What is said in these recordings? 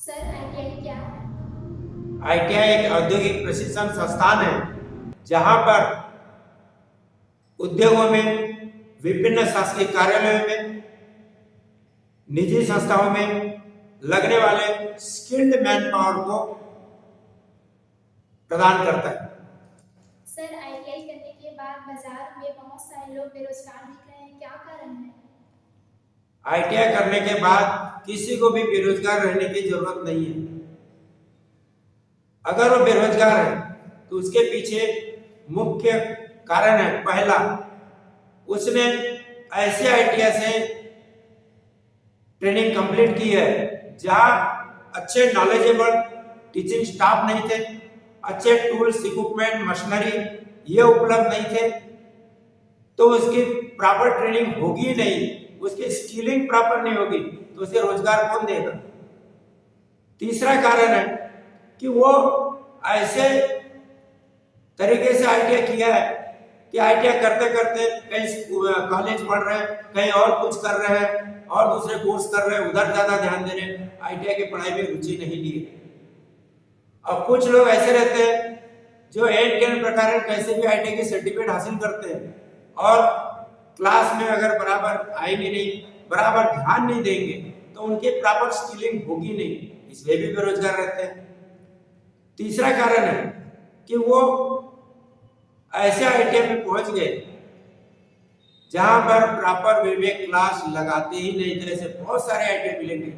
Sir ITI क्या है? ITI एक औद्योगिक प्रशिक्षण संस्थान है जहां पर उद्योगों में, विभिन्न शासकीय कार्यालयों में, निजी संस्थाओं में लगने वाले स्किल्ड मैन पावर को प्रदान करता है। सर आईटीआई करने के बाद बाजार में बहुत सारे लोग बेरोजगार दिख रहे हैं, क्या कारण है? आईटीआई करने के बाद किसी को भी बेरोजगार रहने की जरूरत नहीं है। अगर वो बेरोजगार है तो उसके पीछे मुख्य कारण है, पहला, उसने ऐसे आईटीआई से ट्रेनिंग कंप्लीट की है जहां अच्छे नॉलेजेबल टीचिंग स्टाफ नहीं थे, अच्छे टूल्स, इक्विपमेंट, मशीनरी ये उपलब्ध नहीं थे, तो उसकी प्रॉपर ट्रेनिंग होगी ही नहीं, उसकी स्किलिंग प्रॉपर नहीं होगी तो उसे रोजगार कौन देगा। तीसरा कारण है कि वो ऐसे तरीके से आईटीआई किया है कि आईटीआई करते करते कहीं कॉलेज पढ़ रहे हैं, कहीं और कुछ कर रहे हैं और दूसरे कोर्स कर रहे हैं, उधर ज्यादा ध्यान दे रहे हैं, आईटीआई की पढ़ाई में रुचि नहीं लिए। और कुछ लोग ऐसे रहते हैं जो एंड के प्रकार कैसे भी आईटीआई की सर्टिफिकेट हासिल करते हैं और क्लास में अगर बराबर आएंगे नहीं, बराबर ध्यान नहीं देंगे तो उनकी प्रॉपर स्किलिंग होगी नहीं, इसलिए भी बेरोजगार रहते हैं। तीसरा कारण है कि वो ऐसे आईटीआई में पहुंच गए जहां पर प्रॉपर वे में क्लास लगाते ही नहीं। तरह से बहुत सारे आईटीआई मिलेंगे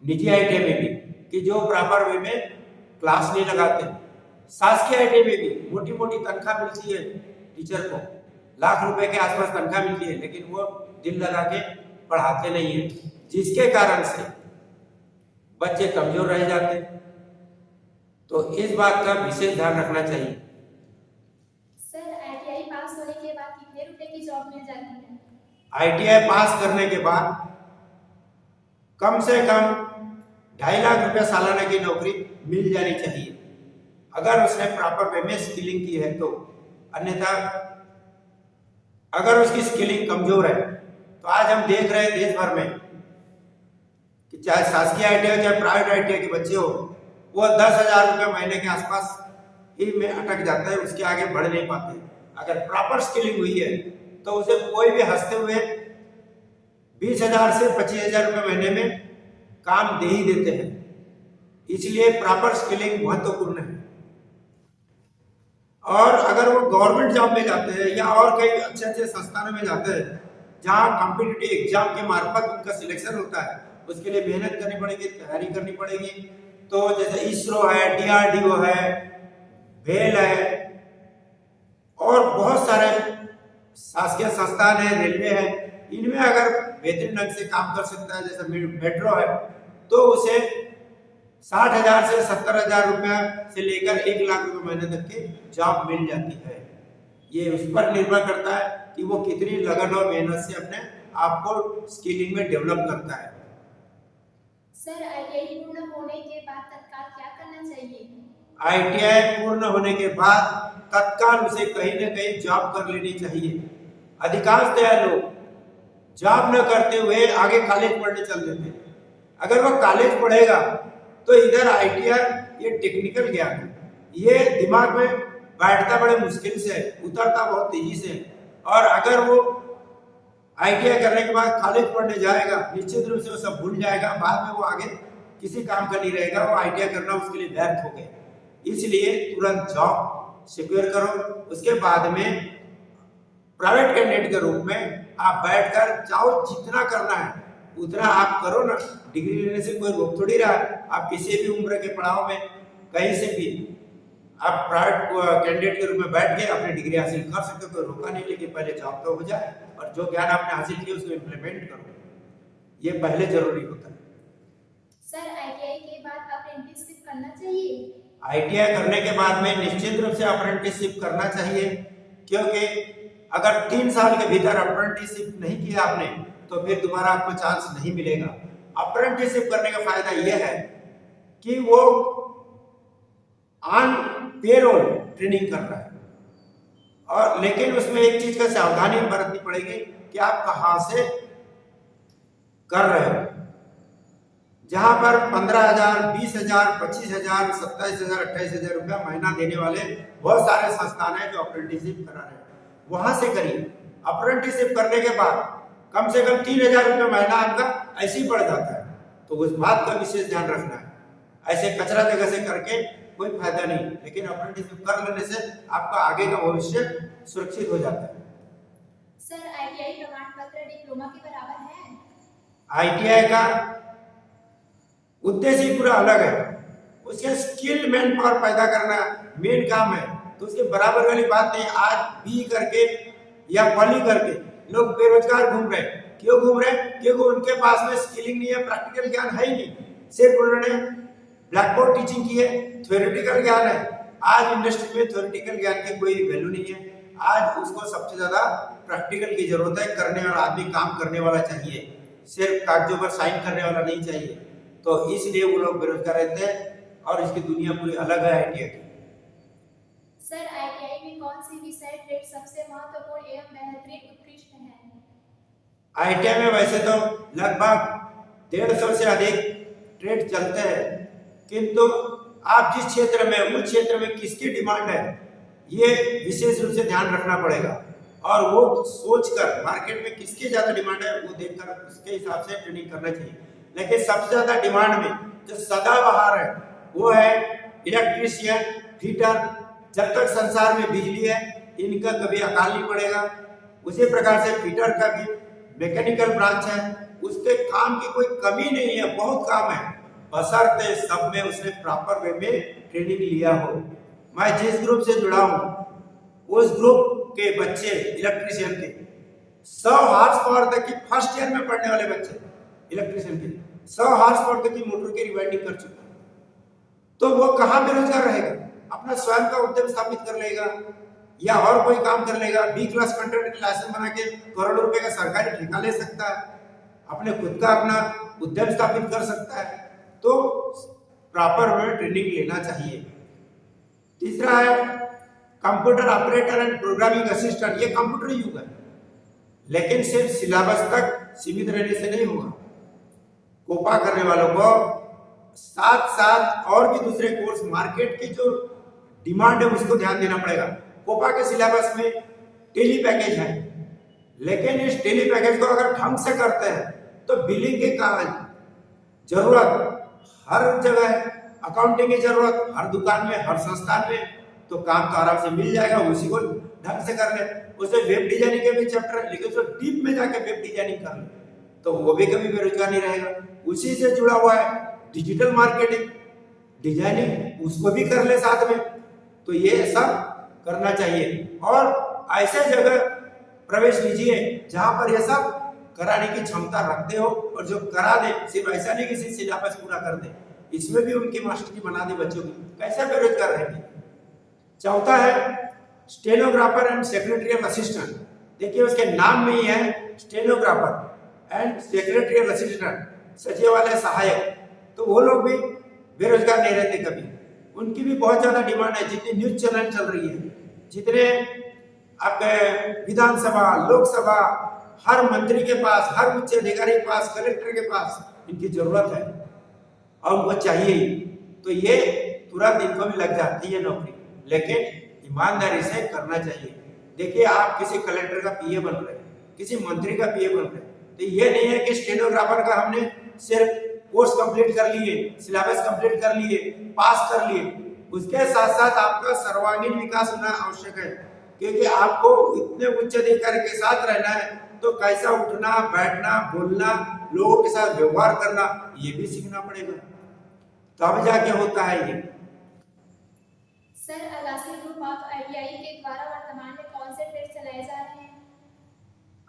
निजी आईटीआई में भी कि जो प्रॉपर वे में क्लास नहीं लगाते। शासकीय आईटीआई में भी मोटी मोटी तनख्वाह मिलती है, टीचर को लाख रुपए के आसपास तनख्वाह मिलती है, लेकिन वो दिल लगा के पढ़ाते नहीं है, जिसके कारण से बच्चे कमजोर रह जाते हैं। तो इस बात का विशेष ध्यान रखना चाहिए। सर आईटीआई पास होने के बाद कितने रुपए की जॉब मिल जाती है? आईटीआई पास करने के बाद कम से कम 2.5 लाख रुपया सालाना की नौकरी मिल जानी चाहिए, अगर उसने प्रॉपर वे में स्किलिंग की है तो। अन्यथा अगर उसकी स्किलिंग कमजोर है तो आज हम देख रहे हैं देश भर में कि चाहे शासकीय आईटीआई चाहे प्राइवेट आईटीआई के बच्चे हो, वो 10,000 रुपये महीने के आसपास ही में अटक जाता है, उसके आगे बढ़ नहीं पाते। अगर प्रॉपर स्किलिंग हुई है तो उसे कोई भी हंसते हुए 20,000 से 25,000 रुपये महीने में काम दे ही देते हैं। इसलिए प्रॉपर स्किलिंग महत्वपूर्ण है। और अगर वो गवर्नमेंट जॉब में जाते हैं या और कई अच्छे अच्छे संस्थानों में जाते हैं जहाँ कॉम्पिटिटिव एग्जाम के मार्फत उनका सिलेक्शन होता है, उसके लिए मेहनत करनी पड़ेगी, तैयारी करनी पड़ेगी। तो जैसे इसरो है, डीआरडीओ है, भेल है और बहुत सारे शासकीय संस्थान है, रेलवे है, इनमें अगर बेहतरीन ढंग से काम कर सकता है, जैसे मेट्रो है, तो उसे 60,000 से 70,000 रुपया से लेकर 1 लाख रुपए महीने तक की जॉब मिल जाती है। ये उस पर निर्भर करता है कि वो कितनी लगन और मेहनत से अपने आप को स्किलिंग में डेवलप करता है। सर आईटीआई पूर्ण होने के बाद तत्काल क्या करना चाहिए? आईटीआई पूर्ण होने के बाद तत्काल उसे कहीं न कहीं जॉब कर लेनी चाहिए। अधिकांशतः लोग जॉब न करते हुए आगे कॉलेज पढ़ने चल देते हैं। अगर वह कॉलेज पढ़ेगा तो इधर आईटीआई ये टेक्निकल ज्ञान है, ये दिमाग में बैठता बड़े मुश्किल से, उतरता बहुत तेजी से। और अगर वो आईटीआई करने के बाद कॉलेज पढ़ने जाएगा, निश्चित रूप से वो सब भूल जाएगा, बाद में वो आगे किसी काम का नहीं रहेगा, वो आईटीआई करना उसके लिए व्यर्थ हो गया। इसलिए तुरंत जॉब सिक्योर करो, उसके बाद में प्राइवेट कैंडिडेट के रूप में आप बैठकर चाहो जितना करना है उतना आप करो ना। डिग्री लेने से कोई रोक थोड़ी रहा है। आप किसी भी उम्र के पड़ाव में कहीं से भी आप प्राइवेट कैंडिडेट के रूप में बैठ के अपनी डिग्री हासिल कर सकते हो, कोई रोका नहीं, लेकिन पहले जॉब तो हो जाए और जो ज्ञान आपने हासिल किया उसको इम्प्लीमेंट करो, ये पहले जरूरी होता है। सर आईटीआई के बाद अप्रेंटिसशिप करना चाहिए? आईटीआई करने के बाद में निश्चित रूप से अप्रेंटिसशिप करना चाहिए, क्योंकि अगर 3 साल के भीतर अप्रेंटिसशिप नहीं किया आपने तो फिर दोबारा आपको चांस नहीं मिलेगा। अप्रेंटिसशिप करने का फायदा यह है कि वो ऑन पेरोल ट्रेनिंग कर रहा है, और लेकिन उसमें एक चीज का सावधानी बरतनी पड़ेगी कि आप कहां से कर रहे हो। जहां पर 15,000, 20,000, 25,000, 27,000, 28,000 रुपया महीना देने वाले बहुत सारे संस्थान हैं जो अप्रेंटिसशिप करा रहे हैं। वहां से करिए। अप्रेंटिसशिप करने के बाद कम से कम 3,000 रुपये महीना आपका ऐसे ही पड़ जाता है। तो उस बात का विशेष ध्यान रखना है। ऐसे कचरा जगह से करके कोई फायदा नहीं, लेकिन अप्रेंटिसशिप कर लेने से आपका आगे का भविष्य सुरक्षित हो जाता है। सर आईटीआई प्रमाण पत्र डिप्लोमा के बराबर है? आईटीआई का उद्देश्य ही पूरा अलग है। उसके स्किल मैन पावर पैदा करना मेन काम है, तो उसके बराबर वाली बात नहीं। आज बी करके या पॉली करके लोग बेरोजगार घूम रहे हैं। क्यों घूम रहे हैं? क्योंकि उनके पास में स्किलिंग नहीं है, प्रैक्टिकल ज्ञान है ही नहीं। सिर्फ उन्होंने ब्लैक बोर्ड टीचिंग की है, थ्योरेटिकल ज्ञान है। आज इंडस्ट्री में थ्योरेटिकल ज्ञान की कोई वैल्यू नहीं है। आज उसको सबसे ज्यादा प्रैक्टिकल की जरूरत है। करने वाला आदमी, काम करने वाला चाहिए, सिर्फ कागजों पर साइन करने वाला नहीं चाहिए। तो इसलिए वो लोग बेरोजगार रहते हैं और इसकी दुनिया पूरी अलग है आईटीआई की। सर आईटीआई में कौन सी विषय ट्रेड सबसे महत्वपूर्ण एवं बेहतरीन उत्कृष्ट है? आईटीआई में वैसे तो लगभग 150 से अधिक ट्रेड चलते हैं, किंतु आप जिस क्षेत्र में, उस क्षेत्र में किसकी डिमांड है ये विशेष रूप से ध्यान रखना पड़ेगा। और वो सोचकर मार्केट में किसकी ज्यादा डिमांड है वो देखकर उसके हिसाब से ट्रेनिंग करना चाहिए। लेकिन सबसे ज्यादा डिमांड में जो सदाबहार है वो है इलेक्ट्रीशियन, फिटर। जब तक संसार में बिजली है इनका कभी अकाल नहीं पड़ेगा। उसी प्रकार से फिटर का भी मैकेनिकल ब्रांच है, उसके काम की कोई कमी नहीं है, बहुत काम है, बशर्ते सब में उसने प्रॉपर वे में ट्रेनिंग लिया हो। मैं जिस ग्रुप से जुड़ा हूँ उस ग्रुप के बच्चे इलेक्ट्रीशियन के 100 हार्स पावर तक की फर्स्ट ईयर में पढ़ने वाले बच्चे इलेक्ट्रीशियन के 100 हार्स पावर तक की मोटर की रिवाइंडिंग कर चुके हैं। तो वो कहाँ बेरोजगार रहेगा? अपना स्वयं का उद्यम स्थापित कर लेगा या और कोई काम कर लेगा। बी क्लास कंट्राक्टर लाइसेंस बना के करोड़ों रुपए का सरकारी ठेका ले सकता है, अपने खुद का अपना उद्यम स्थापित कर सकता है। तो प्रॉपर में ट्रेनिंग लेना चाहिए। तीसरा है computer operator and programming assistant. ये कंप्यूटर युग है, लेकिन सिर्फ सिलेबस तक सीमित रहने से नहीं होगा। कोपा करने वालों को साथ साथ और भी दूसरे कोर्स, मार्केट की जो डिमांड है उसको ध्यान देना पड़ेगा। कोपा के सिलेबस में टेली पैकेज है, लेकिन इस टेली पैकेज को अगर ढंग से करते हैं तो बिलिंग के जरूरत हर जगह है, अकाउंटिंग की जरूरत हर दुकान में, हर संस्थान में, तो काम तो आराम से मिल जाएगा। उसी को ढंग से कर ले। उसे वेब डिजाइनिंग के भी चैप्टर है, लेकिन उसको डीप में जाके वेब डिजाइनिंग कर ले तो वो भी कभी बेरोजगार नहीं रहेगा। उसी से जुड़ा हुआ है डिजिटल मार्केटिंग, डिजाइनिंग, उसको भी कर ले साथ में। तो ये सब करना चाहिए और ऐसे जगह प्रवेश लीजिए जहां पर ये सब कराने की क्षमता रखते हो, और जो करा दे सिर्फ ऐसा नहीं कि सिलेबस पूरा कर दे, इसमें भी उनकी मास्टरी बना दे बच्चों की। कैसे बेरोजगार रहेंगे? चौथा है स्टेनोग्राफर एंड सेक्रेटरियल असिस्टेंट। देखिए उसके नाम में ही है स्टेनोग्राफर एंड सेक्रेटरियल असिस्टेंट, सचिवालय सहायक। तो वो लोग भी बेरोजगार नहीं रहते कभी, उनकी भी बहुत ज्यादा डिमांड है। जितनी न्यूज चैनल चल रही है, जितने आपके विधानसभा, लोकसभा, हर मंत्री के पास, हर उच्च अधिकारी के पास, कलेक्टर के पास इनकी जरूरत है और वो चाहिए ही। तो ये तुरंत इनको भी लग जाती है नौकरी, लेकिन ईमानदारी से करना चाहिए। देखिए आप किसी कलेक्टर का पीए बन रहे हैं, किसी मंत्री का पीए बन रहे हैं, तो ये नहीं है कि स्टेनोग्राफर का हमने सिर्फ कोर्स कंप्लीट कर लिए, सिलेबस कंप्लीट कर लिए, पास कर लिए। उसके साथ साथ आपका सर्वांगीण विकास होना आवश्यक है, क्योंकि आपको इतने उच्च अधिकारी के साथ रहना है तो कैसा उठना, बैठना, बोलना, लोगों के साथ व्यवहार करना, ये भी सीखना पड़ेगा, तब जाके होता है ये। Sir Agassi group of ITI के द्वारा वर्तमान में कौन से ट्रेड चलाए जा रहे हैं?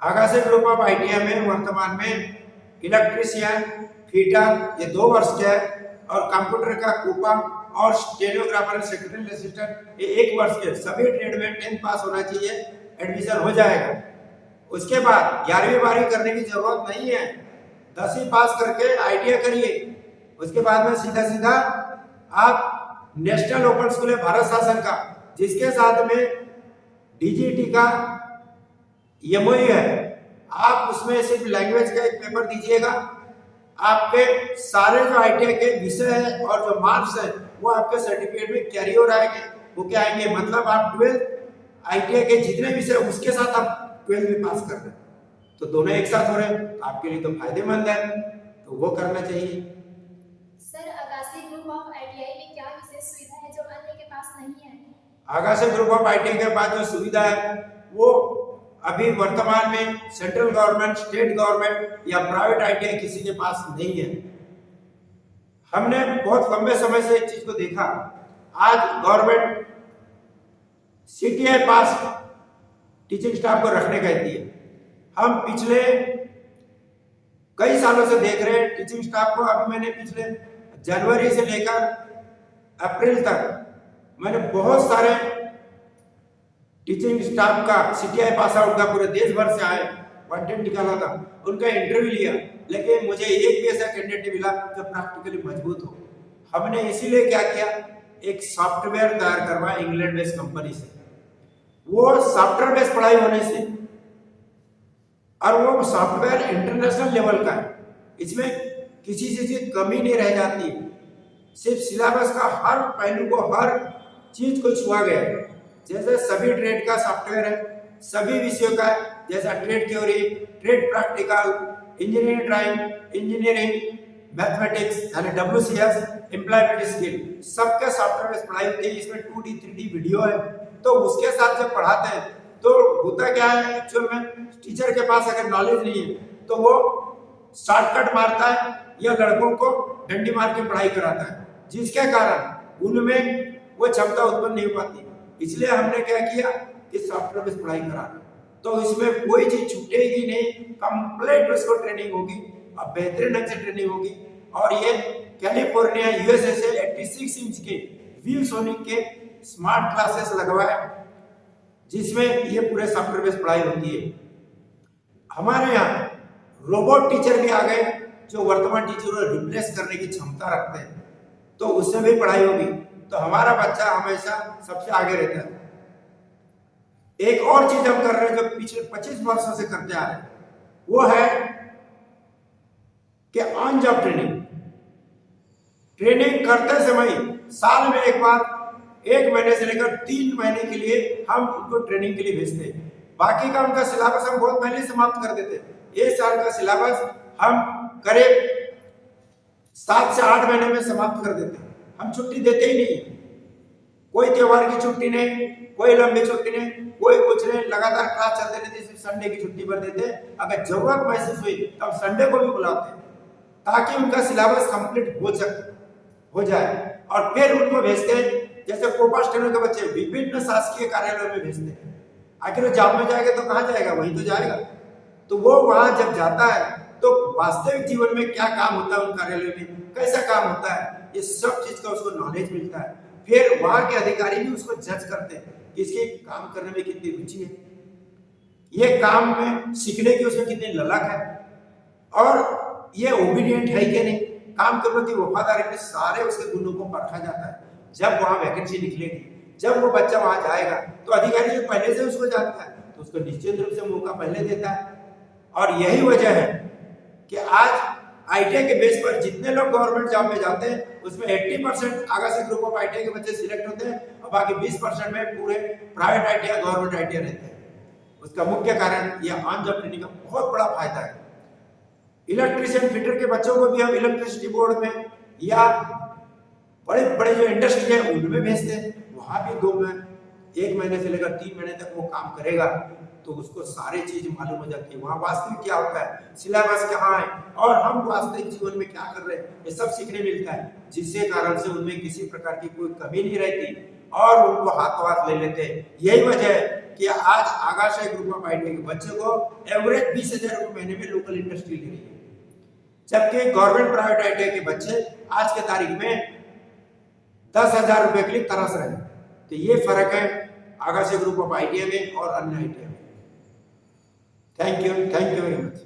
आगासी ग्रुप ऑफ आईटीआई में वर्तमान में इलेक्ट्रीशियन, फिटर ये 2 वर्ष के है, और कंप्यूटर का कोपा और स्टेनोग्राफर सेक्रेटरी असिस्टेंट ये 1 वर्ष के। सभी ट्रेड में 10th पास होना चाहिए, एडमिशन हो जाएगा। उसके बाद 11वीं 12वीं करने की जरूरत नहीं है, 10वीं पास करके आईटीआई करिए। उसके बाद में सीधा सीधा आप नेशनल ओपन स्कूल है भारत शासन का, जिसके साथ में डीजीटी का एमओयू है, आप उसमें सिर्फ लैंग्वेज का एक पेपर दीजिएगा, आपके सारे जो ITI के विषय है और जो मार्क्स है वो आपके सर्टिफिकेट में कैरी हो आएंगे। वो क्या आएंगे, मतलब आप 12 ITI के जितने विषय उसके साथ आप 12 में पास कर रहे हैं, तो दोनों एक साथ हो रहे हैं, तो आपके लिए तो फायदेमंद है, तो वो करना चाहिए। सर आगासी ग्रुप ऑफ ITI में क्या विशेष सुविधा है जो अन्य के पास नहीं है? आगासी ग्रुप ऑफ ITI के पास जो सुविधा है वो अभी वर्तमान में सेंट्रल गवर्नमेंट, स्टेट गवर्नमेंट या प्राइवेट ITI किसी के पास नहीं है। हमने बहुत लंबे समय से इस चीज को देखा। आज गवर्नमेंट CTI पास टीचिंग स्टाफ को रखने कहती है। हम पिछले कई सालों से देख रहे हैं टीचिंग स्टाफ को। अभी मैंने पिछले जनवरी से लेकर अप्रैल तक मैंने बहुत सारे टीचिंग स्टाफ का CTI पास आउट का पूरे देश भर से आए कंटेंट निकाला था, उनका इंटरव्यू लिया, लेकिन मुझे एक भी ऐसा कैंडिडेट मिला जो प्रैक्टिकली मजबूत हो। हमने इसीलिए क्या किया, एक सॉफ्टवेयर तैयार करवाया इंग्लैंड बेस्ड कंपनी से। वो सॉफ्टवेयर बेस्ड पढ़ाई होने से और वो सॉफ्टवेयर इंटरनेशनल लेवल का है, इसमें किसी चीज की कमी नहीं रह जाती। सिर्फ सिलेबस का हर पहलू को, हर चीज को छुआ गया है। जैसे सभी ट्रेड का सॉफ्टवेयर है, सभी विषयों का है, जैसा trade theory, trade practical, engineering drawing, engineering mathematics यानी WCS, एम्प्लॉयमेंट स्किल, सबके सॉफ्टवेयर में पढ़ाई होती है। इसमें 2D 3D वीडियो है, तो उसके साथ जब पढ़ाते हैं तो होता क्या है, एक्चुअल में टीचर के पास अगर नॉलेज नहीं है तो वो शॉर्टकट मारता है या लड़कों को डंडी मार के पढ़ाई कराता है, जिसके कारण उनमें वो क्षमता उत्पन्न नहीं हो पाती। इसलिए हमने क्या किया कि सॉफ्टवेयर बेस्ड पढ़ाई करा, तो इसमें कोई चीज छूटेगी नहीं, कंप्लीट उसको ट्रेनिंग होगी और बेहतरीन ढंग से ट्रेनिंग होगी। और ये कैलिफोर्निया USA से 86 इंच के ViewSonic के स्मार्ट क्लासेस लगवाए, जिसमें ये पूरे सॉफ्टवेयर बेस्ड पढ़ाई होती है। हमारे यहाँ रोबोट टीचर भी आ गए जो वर्तमान टीचरों को रिप्लेस करने की क्षमता रखते हैं, तो उससे भी पढ़ाई होगी, तो हमारा बच्चा हमेशा सबसे आगे रहता है। एक और चीज हम कर रहे हैं जो पिछले 25 वर्षों से करते आ रहे हैं, वो है कि ऑन जॉब ट्रेनिंग। ट्रेनिंग करते समय साल में एक बार 1 महीने से लेकर 3 महीने के लिए हम उनको ट्रेनिंग के लिए भेजते हैं। बाकी का उनका सिलेबस हम बहुत पहले समाप्त कर देते हैं। 1 साल का सिलेबस हम करीब 7 से 8 महीने में समाप्त कर देते हैं। हम छुट्टी देते ही नहीं, कोई त्योहार की छुट्टी नहीं, कोई लंबी छुट्टी नहीं, कोई कुछ नहीं, लगातार क्लास चलते रहते। सिर्फ संडे की छुट्टी पर देते हैं, अगर जरूरत महसूस हुई तब संडे को भी बुलाते हैं, ताकि उनका सिलेबस कंप्लीट हो जाए। और फिर उनको भेजते हैं, जैसे कोपा स्टेनो के बच्चे विभिन्न शासकीय कार्यालयों में भेजते हैं। आखिर जॉब में जाएगा तो कहाँ जाएगा, वहीं तो जाएगा। तो वो वहां जब जाता है तो वास्तविक जीवन में क्या काम होता है उन कार्यालयों में, कैसा काम होता है, ये सब चीज का उसको नॉलेज मिलता है। फिर वहां के अधिकारी भी उसको जज करते हैं कि इसके काम करने में कितनी रुचि है, ये काम में सीखने की उसमें कितनी ललक है, और ये ओबीडिएंट है कि नहीं, काम के प्रति वफादारी के सारे उसके गुणों को परखा जाता है। जब वहां वैकेंसी निकलेगी, जब वो बच्चा वहां जाएगा तो अधिकारी जो पहले से उसको जानता है तो उसको निश्चित रूप से मौका पहले देता है। और यही वजह है कि आज ITI के बेस पर जितने लोग गवर्नमेंट जॉब में जाते हैं उसमें 80% आगासी ग्रुप ऑफ ITI के बच्चे सिलेक्ट होते हैं, और बाकी 20% में पूरे प्राइवेट ITI, गवर्नमेंट ITI रहते हैं। उसका मुख्य कारण यह ऑन जॉब ट्रेनिंग का बहुत बड़ा फायदा है। इलेक्ट्रीशियन फिटर के बच्चों को भी हम इलेक्ट्रिसिटी बोर्ड में या बड़े बड़े जो इंडस्ट्री है उनमें भेजते हैं, वहां भी 1 महीने से लेकर 3 महीने तक वो काम करेगा, तो उसको सारी चीज मालूम हो जाती है, वहां वास्तविक क्या होता है, सिलेबस कहाँ है और हम वास्तविक जीवन में क्या कर रहे हैं, ये सब सीखने मिलता है, जिससे कारण से उनमें किसी प्रकार की कोई कमी नहीं रहती और उनको हाथों हाथ ले लेते हैं। यही वजह है कि आज आगाशय ग्रुप ऑफ ITI के बच्चों को एवरेज 20,000 रुपये महीने में लोकल इंडस्ट्री ले रही है, जबकि गवर्नमेंट प्राइवेट ITI के बच्चे आज के तारीख में 10,000 रुपए के लिए तरस रहे हैं। तो ये फर्क है आगाशय ग्रुप ऑफ ITI में और अन्य ITI में। Thank you very much.